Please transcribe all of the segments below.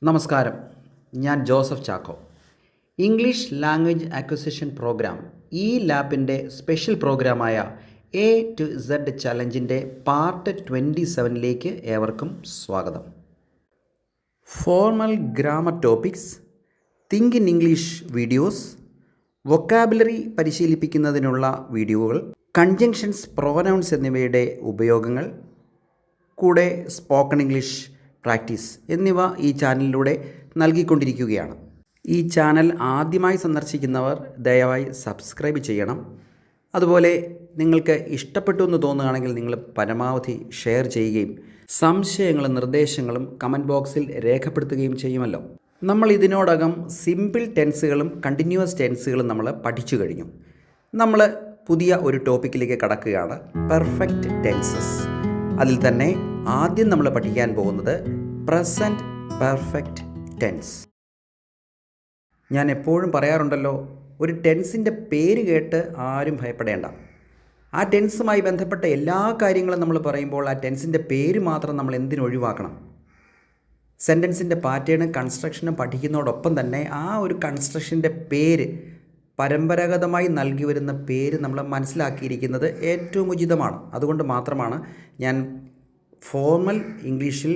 നമസ്കാരം, ഞാൻ Joseph Chacko. English language acquisition programme ഈ ലാപ്പിൻ്റെ സ്പെഷ്യൽ പ്രോഗ്രാമായ എ ടു ഇസഡ് ചലഞ്ചിൻ്റെ പാർട്ട് 27ലേക്ക് ഏവർക്കും സ്വാഗതം. Formal grammar topics, think in English videos, vocabulary പരിശീലിപ്പിക്കുന്നതിനുള്ള വീഡിയോകൾ, കൺജങ്ഷൻസ്, പ്രോനൗൺസ് എന്നിവയുടെ ഉപയോഗങ്ങൾ, കൂടെ സ്പോക്കൺ ഇംഗ്ലീഷ് പ്രാക്ടീസ് എന്നിവ ഈ ചാനലിലൂടെ നൽകിക്കൊണ്ടിരിക്കുകയാണ്. ഈ ചാനൽ ആദ്യമായി സന്ദർശിക്കുന്നവർ ദയവായി സബ്സ്ക്രൈബ് ചെയ്യണം. അതുപോലെ നിങ്ങൾക്ക് ഇഷ്ടപ്പെട്ടു എന്ന് തോന്നുകയാണെങ്കിൽ നിങ്ങൾ പരമാവധി ഷെയർ ചെയ്യുകയും സംശയങ്ങളും നിർദ്ദേശങ്ങളും കമൻറ്റ് ബോക്സിൽ രേഖപ്പെടുത്തുകയും ചെയ്യുമല്ലോ. നമ്മൾ ഇതിനോടകം സിമ്പിൾ ടെൻസുകളും കണ്ടിന്യൂസ് ടെൻസുകളും നമ്മൾ പഠിച്ചു കഴിഞ്ഞു. നമ്മൾ പുതിയ ഒരു ടോപ്പിക്കിലേക്ക് കടക്കുകയാണ്, പെർഫെക്റ്റ് ടെൻസസ്. അതിൽ തന്നെ ആദ്യം നമ്മൾ പഠിക്കാൻ പോകുന്നത് പ്രസൻറ്റ് പെർഫെക്റ്റ് ടെൻസ്. ഞാൻ എപ്പോഴും പറയാറുണ്ടല്ലോ, ഒരു ടെൻസിൻ്റെ പേര് കേട്ട് ആരും ഭയപ്പെടേണ്ട. ആ ടെൻസുമായി ബന്ധപ്പെട്ട എല്ലാ കാര്യങ്ങളും നമ്മൾ പറയുമ്പോൾ ആ ടെൻസിൻ്റെ പേര് മാത്രം നമ്മൾ എന്തിനു ഒഴിവാക്കണം? സെൻറ്റൻസിൻ്റെ പാറ്റേണും കൺസ്ട്രക്ഷനും പഠിക്കുന്നതോടൊപ്പം തന്നെ ആ ഒരു കൺസ്ട്രക്ഷൻ്റെ പേര്, പരമ്പരാഗതമായി നൽകി വരുന്ന പേര് നമ്മൾ മനസ്സിലാക്കിയിരിക്കുന്നത് ഏറ്റവും ഉചിതമാണ്. അതുകൊണ്ട് മാത്രമാണ് ഞാൻ ഫോർമൽ ഇംഗ്ലീഷിൽ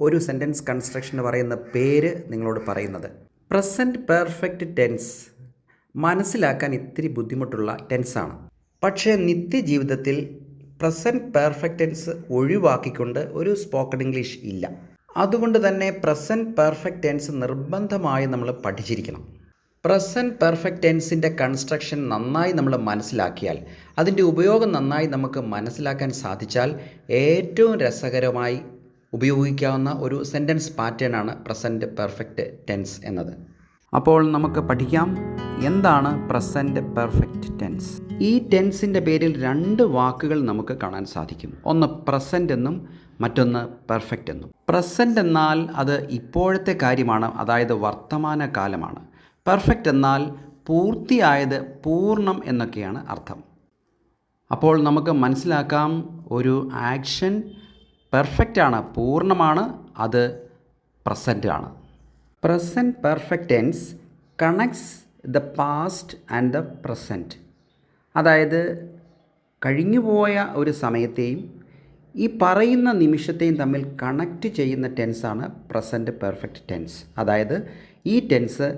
ഒരു സെൻറ്റൻസ് കൺസ്ട്രക്ഷന് പറയുന്ന പേര് നിങ്ങളോട് പറയുന്നത്. പ്രസൻറ്റ് പെർഫെക്റ്റ് ടെൻസ് മനസ്സിലാക്കാൻ ഇത്തിരി ബുദ്ധിമുട്ടുള്ള ടെൻസാണ്. പക്ഷേ നിത്യജീവിതത്തിൽ പ്രസൻറ്റ് പെർഫെക്റ്റ് ടെൻസ് ഒഴിവാക്കിക്കൊണ്ട് ഒരു സ്പോക്കൺ ഇംഗ്ലീഷ് ഇല്ല. അതുകൊണ്ട് തന്നെ പ്രസൻറ്റ് പെർഫെക്റ്റ് ടെൻസ് നിർബന്ധമായി നമ്മൾ പഠിച്ചിരിക്കണം. പ്രസൻറ്റ് പെർഫെക്റ്റ് ടെൻസിൻ്റെ കൺസ്ട്രക്ഷൻ നന്നായി നമ്മൾ മനസ്സിലാക്കിയാൽ, അതിൻ്റെ ഉപയോഗം നന്നായി നമുക്ക് മനസ്സിലാക്കാൻ സാധിച്ചാൽ ഏറ്റവും രസകരമായി ഉപയോഗിക്കാവുന്ന ഒരു സെൻറ്റൻസ് പാറ്റേണാണ് പ്രസൻറ്റ് പെർഫെക്റ്റ് ടെൻസ് എന്നത്. അപ്പോൾ നമുക്ക് പഠിക്കാം, എന്താണ് പ്രസൻറ്റ് പെർഫെക്റ്റ് ടെൻസ്. ഈ ടെൻസിൻ്റെ പേരിൽ രണ്ട് വാക്കുകൾ നമുക്ക് കാണാൻ സാധിക്കും. ഒന്ന് പ്രസൻറ്റ് എന്നും മറ്റൊന്ന് പെർഫെക്റ്റ് എന്നും. പ്രസൻറ്റ് എന്നാൽ അത് ഇപ്പോഴത്തെ കാര്യമാണ്, അതായത് വർത്തമാന കാലമാണ്. പെർഫെക്റ്റ് എന്നാൽ പൂർത്തിയായത്, പൂർണ്ണം എന്നൊക്കെയാണ് അർത്ഥം. അപ്പോൾ നമുക്ക് മനസ്സിലാക്കാം, ഒരു ആക്ഷൻ പെർഫെക്റ്റ് ആണ്, പൂർണ്ണമാണ്, അത് പ്രസൻറ്റ് ആണ്. Present perfect tense connects the past and the present. അതായത് കഴിഞ്ഞുപോയ ഒരു സമയത്തെയും ഈ പറയുന്ന നിമിഷത്തെയും തമ്മിൽ കണക്റ്റ് ചെയ്യുന്ന ടെൻസാണ് പ്രസൻറ്റ് പെർഫെക്റ്റ് ടെൻസ്. അതായത് ഈ tense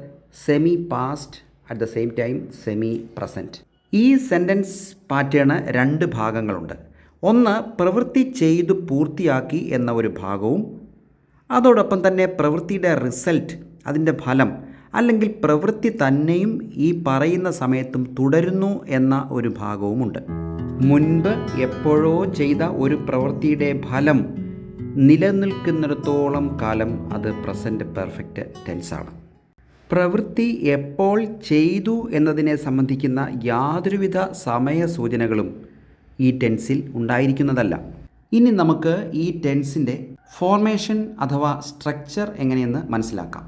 semi past at the same time semi present. ഈ സെൻറ്റൻസ് പാറ്റേണ് രണ്ട് ഭാഗങ്ങളുണ്ട്. ഒന്ന് പ്രവൃത്തി ചെയ്തു പൂർത്തിയാക്കി എന്ന ഒരു ഭാഗവും, അതോടൊപ്പം തന്നെ പ്രവൃത്തിയുടെ റിസൾട്ട്, അതിൻ്റെ ഫലം, അല്ലെങ്കിൽ പ്രവൃത്തി തന്നെയും ഈ പറയുന്ന സമയത്തും തുടരുന്നു എന്ന ഒരു ഭാഗവുമുണ്ട്. മുൻപ് എപ്പോഴോ ചെയ്ത ഒരു പ്രവൃത്തിയുടെ ഫലം നിലനിൽക്കുന്നിടത്തോളം കാലം അത് പ്രസൻറ്റ് പെർഫെക്റ്റ് ടെൻസാണ്. പ്രവൃത്തി എപ്പോൾ ചെയ്തു എന്നതിനെ സംബന്ധിക്കുന്ന യാതൊരുവിധ സമയ സൂചനകളും ഈ ടെൻസിൽ ഉണ്ടായിരിക്കുന്നതല്ല. ഇനി നമുക്ക് ഈ ടെൻസിൻ്റെ ഫോർമേഷൻ അഥവാ സ്ട്രക്ചർ എങ്ങനെയെന്ന് മനസ്സിലാക്കാം.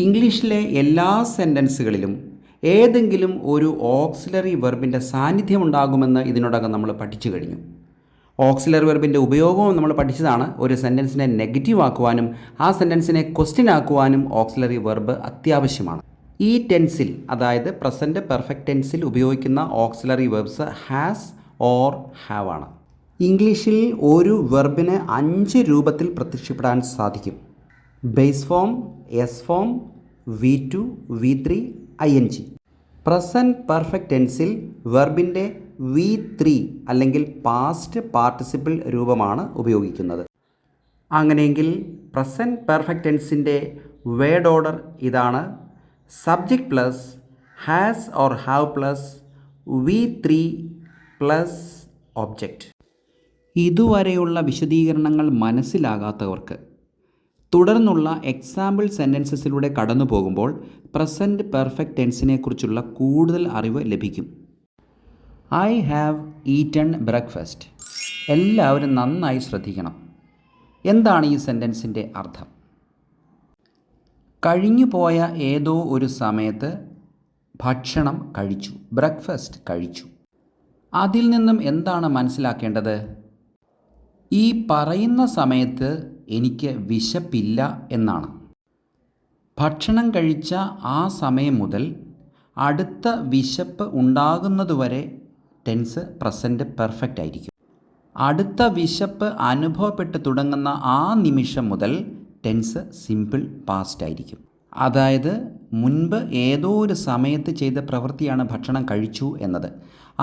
ഇംഗ്ലീഷിലെ എല്ലാ സെൻറ്റൻസുകളിലും ഏതെങ്കിലും ഒരു ഓക്സിലറി വെർബിൻ്റെ സാന്നിധ്യം ഉണ്ടാകുമെന്ന് ഇതിനോടകം നമ്മൾ പഠിച്ചു കഴിഞ്ഞു. ഓക്സിലറി വെർബിൻ്റെ ഉപയോഗവും നമ്മൾ പഠിച്ചതാണ്. ഒരു സെൻറ്റൻസിനെ നെഗറ്റീവ് ആക്കുവാനും ആ സെൻറ്റൻസിനെ ക്വസ്റ്റ്യൻ ആക്കുവാനും ഓക്സിലറി വെർബ് അത്യാവശ്യമാണ്. ഈ ടെൻസിൽ, അതായത് പ്രസൻറ്റ് പെർഫെക്റ്റ് ടെൻസിൽ ഉപയോഗിക്കുന്ന auxiliary verbs has or have ആണ്. ഇംഗ്ലീഷിൽ ഒരു വെർബിന് 5 രൂപത്തിൽ പ്രത്യക്ഷപ്പെടാൻ സാധിക്കും. Base form, S form, V2, V3, ING. Present perfect ടെൻസിൽ വെർബിൻ്റെ V3 അല്ലെങ്കിൽ പാസ്റ്റ് പാർട്ടിസിപ്പിൾ രൂപമാണ് ഉപയോഗിക്കുന്നത്. അങ്ങനെയെങ്കിൽ പ്രസൻറ്റ് പെർഫെക്റ്റ് ടെൻസിൻ്റെ വേർഡ് ഓർഡർ ഇതാണ്: subject plus has or have plus V3 plus object. ഇതുവരെയുള്ള വിശദീകരണങ്ങൾ മനസ്സിലാകാത്തവർക്ക് തുടർന്നുള്ള എക്സാമ്പിൾ സെൻറ്റൻസസിലൂടെ കടന്നു പോകുമ്പോൾ പ്രസൻറ്റ് പെർഫെക്റ്റ് ടെൻസിനെ കുറിച്ചുള്ള കൂടുതൽ അറിവ് ലഭിക്കും. I have eaten breakfast. എല്ലാവരും നന്നായി ശ്രദ്ധിക്കണം. എന്താണ് ഈ സെൻറ്റൻസിൻ്റെ അർത്ഥം? കഴിഞ്ഞുപോയ ഏതോ ഒരു സമയത്ത് ഭക്ഷണം കഴിച്ചു, ബ്രേക്ക്ഫാസ്റ്റ് കഴിച്ചു. അതിൽ നിന്നും എന്താണ് മനസ്സിലാക്കേണ്ടത്? ഈ പറയുന്ന സമയത്ത് എനിക്ക് വിശപ്പില്ല എന്നാണ്. ഭക്ഷണം കഴിച്ച ആ സമയം മുതൽ അടുത്ത വിശപ്പ് ഉണ്ടാകുന്നതുവരെ ടെൻസ് പ്രസൻറ്റ് പെർഫെക്റ്റ് ആയിരിക്കും. അടുത്ത വിശപ്പ് അനുഭവപ്പെട്ട് തുടങ്ങുന്ന ആ നിമിഷം മുതൽ ടെൻസ് സിമ്പിൾ പാസ്റ്റ് ആയിരിക്കും. അതായത് മുൻപ് ഏതോ ഒരു സമയത്ത് ചെയ്ത പ്രവൃത്തിയാണ് ഭക്ഷണം കഴിച്ചു എന്നത്.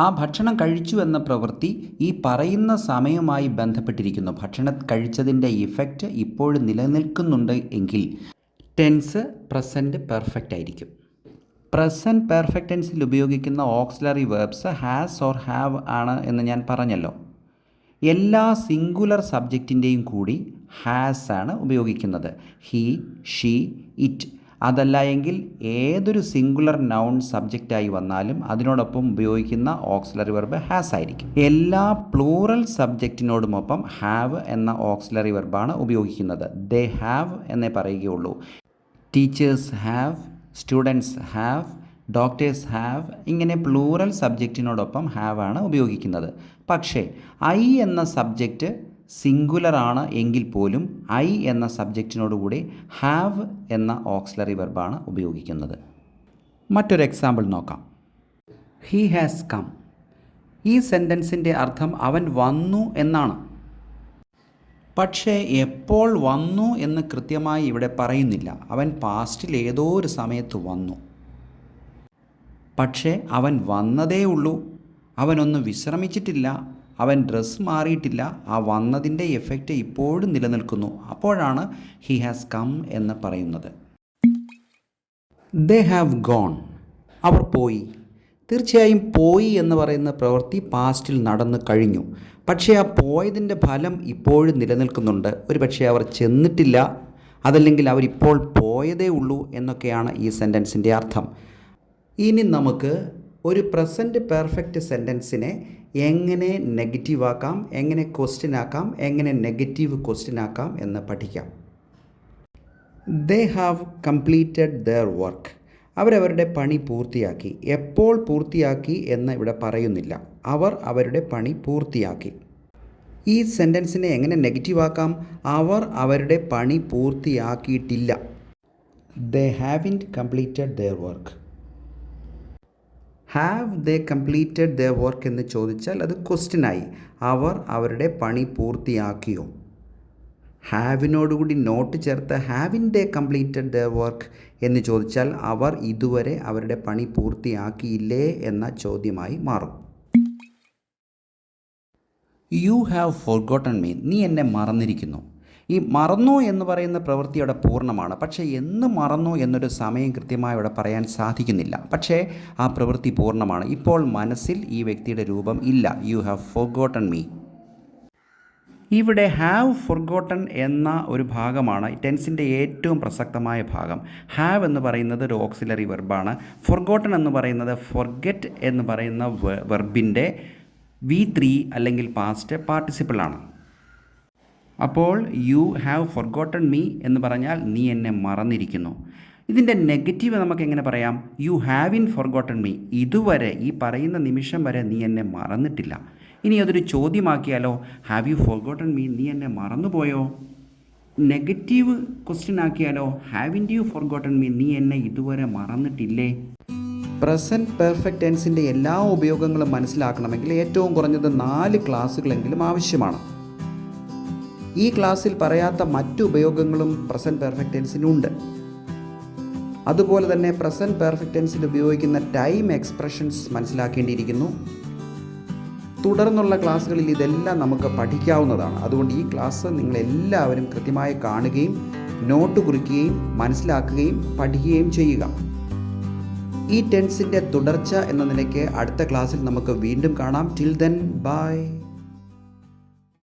ആ ഭക്ഷണം കഴിച്ചു എന്ന പ്രവൃത്തി ഈ പറയുന്ന സമയവുമായി ബന്ധപ്പെട്ടിരിക്കുന്നു. ഭക്ഷണം കഴിച്ചതിൻ്റെ ഇഫക്റ്റ് ഇപ്പോഴും നിലനിൽക്കുന്നുണ്ട് എങ്കിൽ ടെൻസ് പ്രസൻറ്റ് പെർഫെക്റ്റ് ആയിരിക്കും. പ്രസൻറ്റ് പെർഫെക്റ്റ് ടെൻസിൽ ഉപയോഗിക്കുന്ന auxiliary verbs has or have ആണ് എന്ന് ഞാൻ പറഞ്ഞല്ലോ. എല്ലാ സിംഗുലർ സബ്ജക്റ്റിൻ്റെയും കൂടി ഹാസ് ആണ് ഉപയോഗിക്കുന്നത്. He, she, it. അതല്ല എങ്കിൽ ഏതൊരു സിംഗുലർ നൗൺ സബ്ജക്റ്റായി വന്നാലും അതിനോടൊപ്പം ഉപയോഗിക്കുന്ന ഓക്സിലറി വെർബ് ഹാസ് ആയിരിക്കും. എല്ലാ പ്ലൂറൽ സബ്ജക്റ്റിനോടുമൊപ്പം ഹാവ് എന്ന ഓക്സിലറി വെർബാണ് ഉപയോഗിക്കുന്നത്. ദേ ഹാവ് എന്നേ പറയുകയുള്ളൂ. Teachers have, students have, doctors have, ഇങ്ങനെ പ്ലൂറൽ സബ്ജക്റ്റിനോടൊപ്പം ഹാവ് ആണ് ഉപയോഗിക്കുന്നത്. പക്ഷേ ഐ എന്ന സബ്ജക്റ്റ് സിംഗുലർ ആണ് എങ്കിൽ പോലും ഐ എന്ന സബ്ജക്റ്റിനോടുകൂടി ഹാവ് എന്ന ഓക്സിലറി വെർബാണ് ഉപയോഗിക്കുന്നത്. മറ്റൊരു എക്സാമ്പിൾ നോക്കാം. He has come. ഈ സെൻറ്റൻസിൻ്റെ അർത്ഥം അവൻ വന്നു എന്നാണ്. പക്ഷേ എപ്പോൾ വന്നു എന്ന് കൃത്യമായി ഇവിടെ പറയുന്നില്ല. അവൻ പാസ്റ്റിൽ ഏതോ ഒരു സമയത്ത് വന്നു. പക്ഷേ അവൻ വന്നതേ ഉള്ളൂ. അവനൊന്നും വിശ്രമിച്ചിട്ടില്ല. അവൻ ഡ്രസ്സ് മാറിയിട്ടില്ല. ആ വന്നതിൻ്റെ എഫക്റ്റ് ഇപ്പോഴും നിലനിൽക്കുന്നു. അപ്പോഴാണ് ഹി ഹാസ് കം എന്ന് പറയുന്നത്. They have gone. അവർ പോയി. തീർച്ചയായും പോയി എന്ന് പറയുന്ന പ്രവൃത്തി പാസ്റ്റിൽ നടന്നു കഴിഞ്ഞു. പക്ഷേ ആ പോയതിൻ്റെ ഫലം ഇപ്പോഴും നിലനിൽക്കുന്നുണ്ട്. ഒരു പക്ഷേ അവർ ചെന്നിട്ടില്ല, അതല്ലെങ്കിൽ അവരിപ്പോൾ പോയതേ ഉള്ളൂ എന്നൊക്കെയാണ് ഈ സെൻറ്റൻസിൻ്റെ അർത്ഥം. ഇനി നമുക്ക് ഒരു പ്രസൻറ്റ് പെർഫെക്റ്റ് സെൻറ്റൻസിനെ എങ്ങനെ നെഗറ്റീവ് ആക്കാം, എങ്ങനെ ക്വസ്റ്റ്യൻ ആക്കാം, എങ്ങനെ നെഗറ്റീവ് ക്വസ്റ്റ്യൻ ആക്കാം എന്ന് പഠിക്കാം. They have completed their work. അവരവരുടെ പണി പൂർത്തിയാക്കി. എപ്പോൾ പൂർത്തിയാക്കി എന്ന് ഇവിടെ പറയുന്നില്ല. അവർ അവരുടെ പണി പൂർത്തിയാക്കി. ഈ സെൻറ്റൻസിനെ എങ്ങനെ നെഗറ്റീവ് ആക്കാം? അവർ അവരുടെ പണി പൂർത്തിയാക്കിയിട്ടില്ല. They haven't completed their work. Have they completed their work എന്ന് ചോദിച്ചാൽ അത് ക്വസ്റ്റ്യനായി. അവർ അവരുടെ പണി പൂർത്തിയാക്കിയോ? ഹാവിനോടുകൂടി നോട്ട് ചേർത്ത് ഹാവിൻ ദേ കംപ്ലീറ്റഡ് ദെയർ വർക്ക് എന്ന് ചോദിച്ചാൽ അവർ ഇതുവരെ അവരുടെ പണി പൂർത്തിയാക്കിയില്ലേ എന്ന ചോദ്യമായി മാറും. You have forgotten me. നീ എന്നെ മറന്നിരിക്കുന്നു. ഈ മറന്നു എന്ന് പറയുന്ന പ്രവൃത്തി അവിടെ പൂർണ്ണമാണ്. പക്ഷേ എന്ന് മറന്നു എന്നൊരു സമയം കൃത്യമായി അവിടെ പറയാൻ സാധിക്കുന്നില്ല. പക്ഷേ ആ പ്രവൃത്തി പൂർണ്ണമാണ്. ഇപ്പോൾ മനസ്സിൽ ഈ വ്യക്തിയുടെ രൂപം ഇല്ല. You have forgotten me. ഇവിടെ ഹാവ് ഫോർഗോട്ടൺ എന്ന ഒരു ഭാഗമാണ് ടെൻസിൻ്റെ ഏറ്റവും പ്രസക്തമായ ഭാഗം. ഹാവ് എന്ന് പറയുന്നത് ഒരു ഓക്സിലറി വെർബാണ്. ഫോർഗോട്ടൺ എന്ന് പറയുന്നത് ഫോർഗെറ്റ് എന്ന് പറയുന്ന വെർബിൻ്റെ V3 അല്ലെങ്കിൽ പാസ്റ്റ് പാർട്ടിസിപ്പിളാണ്. അപ്പോൾ യു ഹാവ് ഫോർഗോട്ടൺ മീ എന്ന് പറഞ്ഞാൽ നീ എന്നെ മറന്നിരിക്കുന്നു. ഇതിൻ്റെ നെഗറ്റീവ് നമുക്ക് എങ്ങനെ പറയാം? You haven't forgotten me. ഇതുവരെ ഈ പറയുന്ന നിമിഷം വരെ നീ എന്നെ മറന്നിട്ടില്ല. ഇനി അതൊരു ചോദ്യമാക്കിയാലോ? Have you forgotten me. നീ എന്നെ മറന്നുപോയോ? നെഗറ്റീവ് ക്വസ്റ്റ്യൻ ആക്കിയാലോ? Haven't you forgotten me. നീ എന്നെ ഇതുവരെ മറന്നിട്ടില്ലേ? പ്രസൻറ്റ് പെർഫെക്റ്റ് ടെൻസിൻ്റെ എല്ലാ ഉപയോഗങ്ങളും മനസ്സിലാക്കണമെങ്കിൽ ഏറ്റവും കുറഞ്ഞത് 4 ക്ലാസ്സുകളെങ്കിലും ആവശ്യമാണ്. ഈ ക്ലാസ്സിൽ പറയാത്ത മറ്റു ഉപയോഗങ്ങളും പ്രസൻറ്റ് പെർഫെക്റ്റ് ടെൻസിനുണ്ട്. അതുപോലെ തന്നെ പ്രസൻറ്റ് പെർഫെക്റ്റ് ടെൻസിൽ ഉപയോഗിക്കുന്ന ടൈം എക്സ്പ്രഷൻസ് മനസ്സിലാക്കേണ്ടിയിരിക്കുന്നു. തുടർന്നുള്ള ക്ലാസ്സുകളിൽ ഇതെല്ലാം നമുക്ക് പഠിക്കാവുന്നതാണ്. അതുകൊണ്ട് ഈ ക്ലാസ് നിങ്ങളെല്ലാവരും കൃത്യമായി കാണുകയും നോട്ട് കുറിക്കുകയും മനസ്സിലാക്കുകയും പഠിക്കുകയും ചെയ്യുക. ഈ ടെൻസിൻ്റെ തുടർച്ച എന്ന നിലയ്ക്ക് അടുത്ത ക്ലാസ്സിൽ നമുക്ക് വീണ്ടും കാണാം. Till then bye.